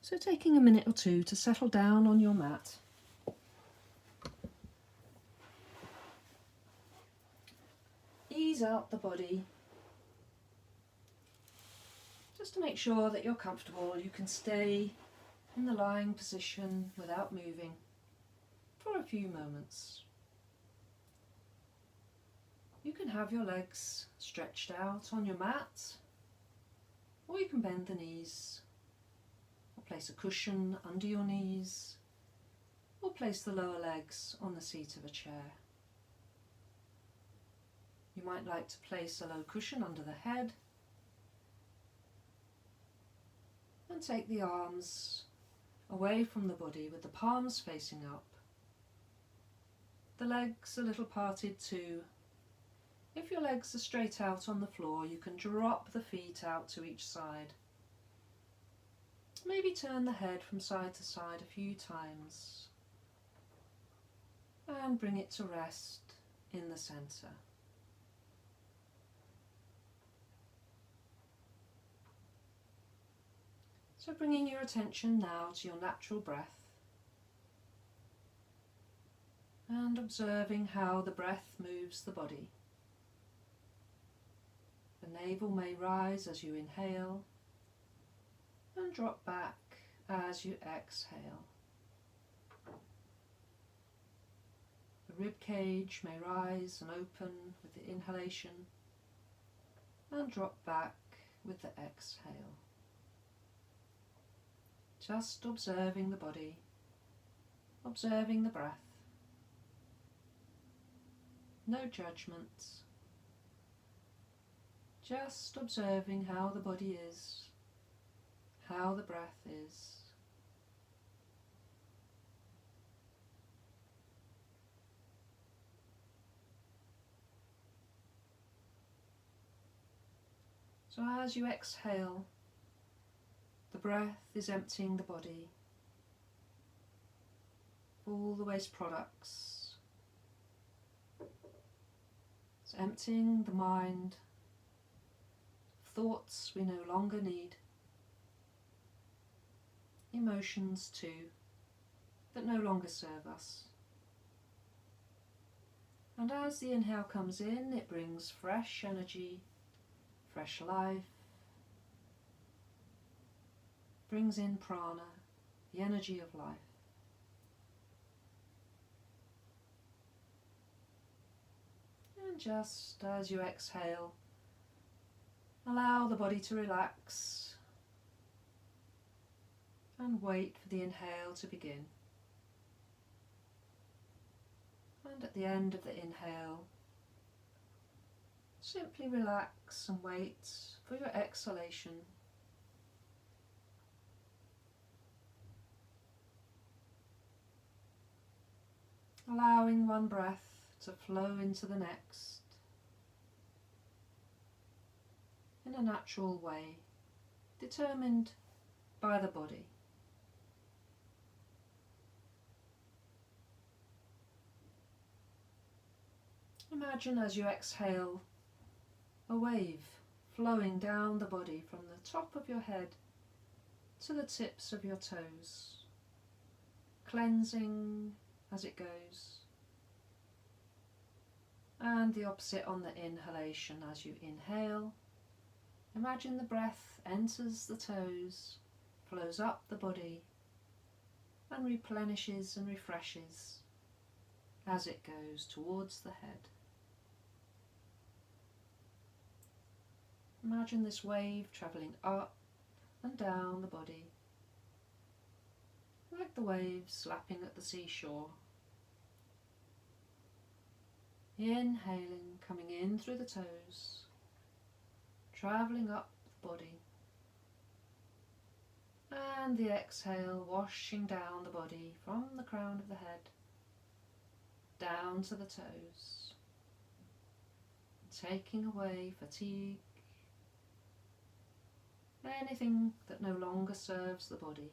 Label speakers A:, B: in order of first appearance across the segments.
A: So taking a minute or two to settle down on your mat. Ease out the body, just to make sure that you're comfortable. You can stay in the lying position without moving for a few moments. You can have your legs stretched out on your mat, or you can bend the knees, or place a cushion under your knees, or place the lower legs on the seat of a chair. You might like to place a low cushion under the head and take the arms away from the body with the palms facing up. The legs a little parted too. If your legs are straight out on the floor, you can drop the feet out to each side. Maybe turn the head from side to side a few times and bring it to rest in the centre. So bringing your attention now to your natural breath and observing how the breath moves the body. The navel may rise as you inhale and drop back as you exhale. The rib cage may rise and open with the inhalation and drop back with the exhale. Just observing the body, observing the breath. No judgments. Just observing how the body is, how the breath is. So as you exhale, the breath is emptying the body of all the waste products. It's emptying the mind, thoughts we no longer need, emotions too, that no longer serve us. And as the inhale comes in, it brings fresh energy, fresh life, brings in prana, the energy of life. And just as you exhale, allow the body to relax and wait for the inhale to begin. And at the end of the inhale, simply relax and wait for your exhalation. Allowing one breath to flow into the next in a natural way, determined by the body. Imagine as you exhale a wave flowing down the body from the top of your head to the tips of your toes, cleansing as it goes, and the opposite on the inhalation. As you inhale, imagine the breath enters the toes, flows up the body, and replenishes and refreshes as it goes towards the head. Imagine this wave travelling up and down the body, like the waves lapping at the seashore. Inhaling, coming in through the toes, travelling up the body, and the exhale washing down the body from the crown of the head down to the toes, taking away fatigue, anything that no longer serves the body.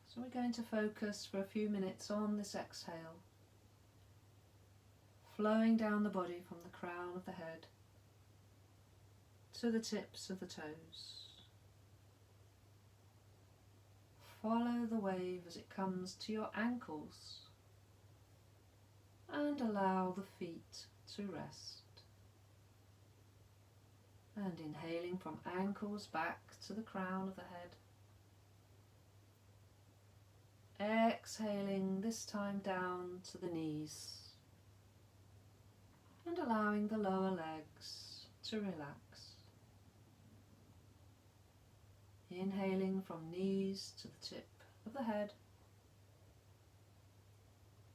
A: So we're going to focus for a few minutes on this exhale, flowing down the body from the crown of the head to the tips of the toes. Follow the wave as it comes to your ankles and allow the feet to rest. And inhaling from ankles back to the crown of the head. Exhaling this time down to the knees and allowing the lower legs to relax. Inhaling from knees to the tip of the head,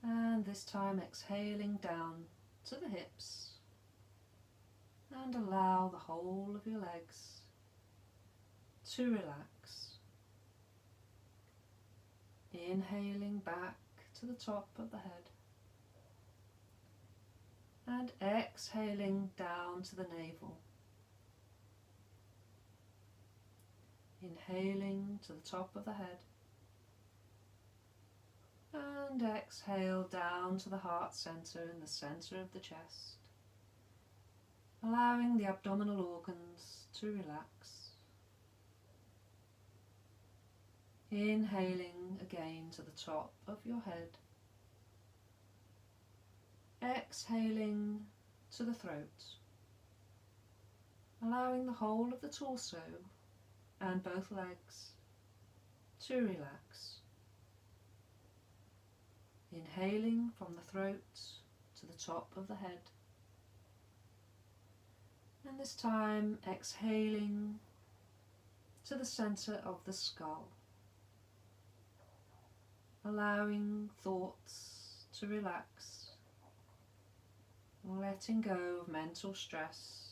A: and this time exhaling down to the hips, and allow the whole of your legs to relax. Inhaling back to the top of the head, and exhaling down to the navel. Inhaling to the top of the head and exhale down to the heart center in the center of the chest, allowing the abdominal organs to relax. Inhaling again to the top of your head, exhaling to the throat, allowing the whole of the torso and both legs to relax. Inhaling from the throat to the top of the head, and this time exhaling to the center of the skull, allowing thoughts to relax, letting go of mental stress.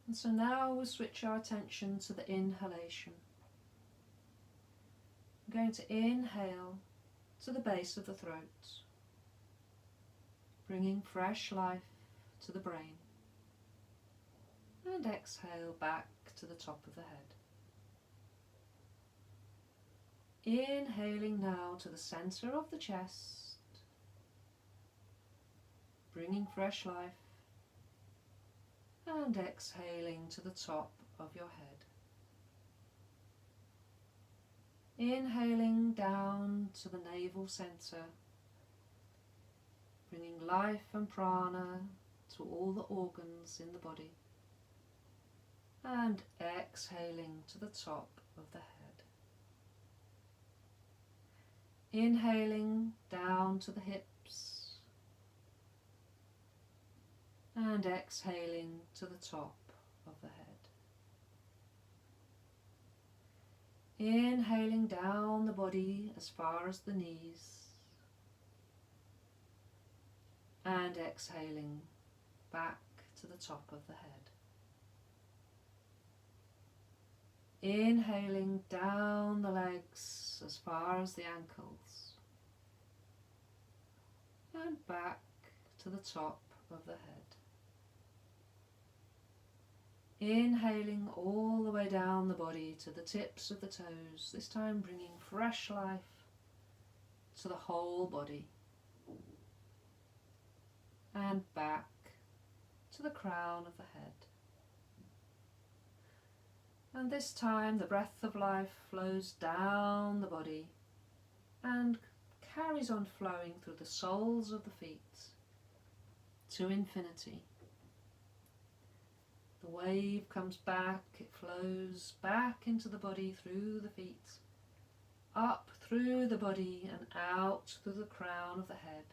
A: And so now we'll switch our attention to the inhalation. I'm going to inhale to the base of the throat, bringing fresh life to the brain, and exhale back to the top of the head. Inhaling now to the center of the chest, bringing fresh life, and exhaling to the top of your head. Inhaling down to the navel center, bringing life and prana to all the organs in the body, and exhaling to the top of the head. Inhaling down to the hips, and exhaling to the top of the head. Inhaling down the body as far as the knees, and exhaling back to the top of the head. Inhaling down the legs as far as the ankles, and back to the top of the head. Inhaling all the way down the body to the tips of the toes, this time bringing fresh life to the whole body, and back to the crown of the head. And this time the breath of life flows down the body and carries on flowing through the soles of the feet to infinity. The wave comes back, it flows back into the body through the feet, up through the body and out through the crown of the head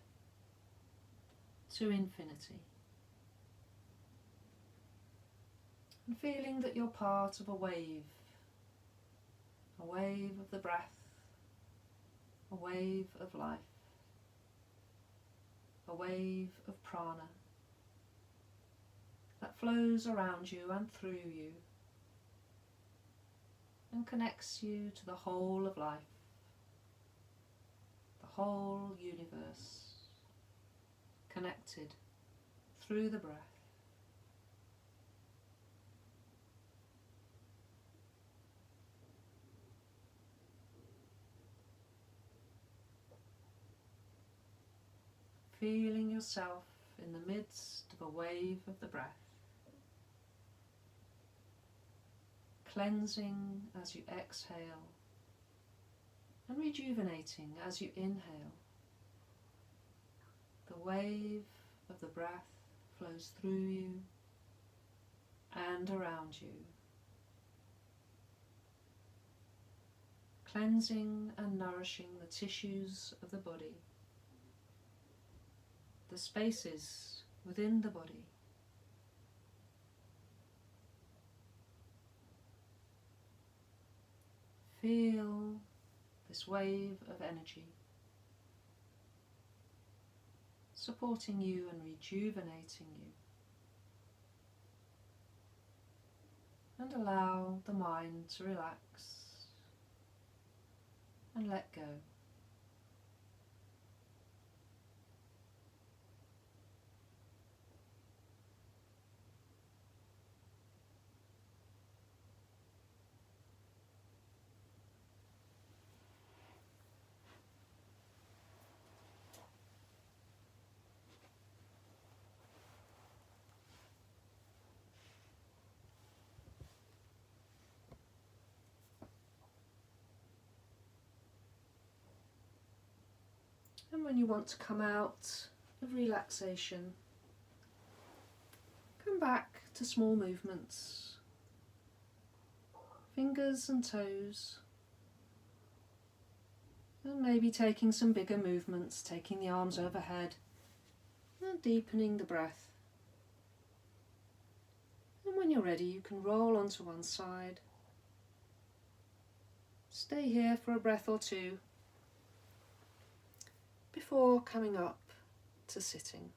A: to infinity. And feeling that you're part of a wave of the breath, a wave of life, a wave of prana that flows around you and through you and connects you to the whole of life, the whole universe, connected through the breath. feeling yourself in the midst of a wave of the breath, cleansing as you exhale and rejuvenating as you inhale. The wave of the breath flows through you and around you, cleansing and nourishing the tissues of the body, the spaces within the body. Feel this wave of energy supporting you and rejuvenating you. And allow the mind to relax and let go. And when you want to come out of relaxation, come back to small movements, fingers and toes, and maybe taking some bigger movements, taking the arms overhead and deepening the breath. And when you're ready, you can roll onto one side. Stay here for a breath or two before coming up to sitting.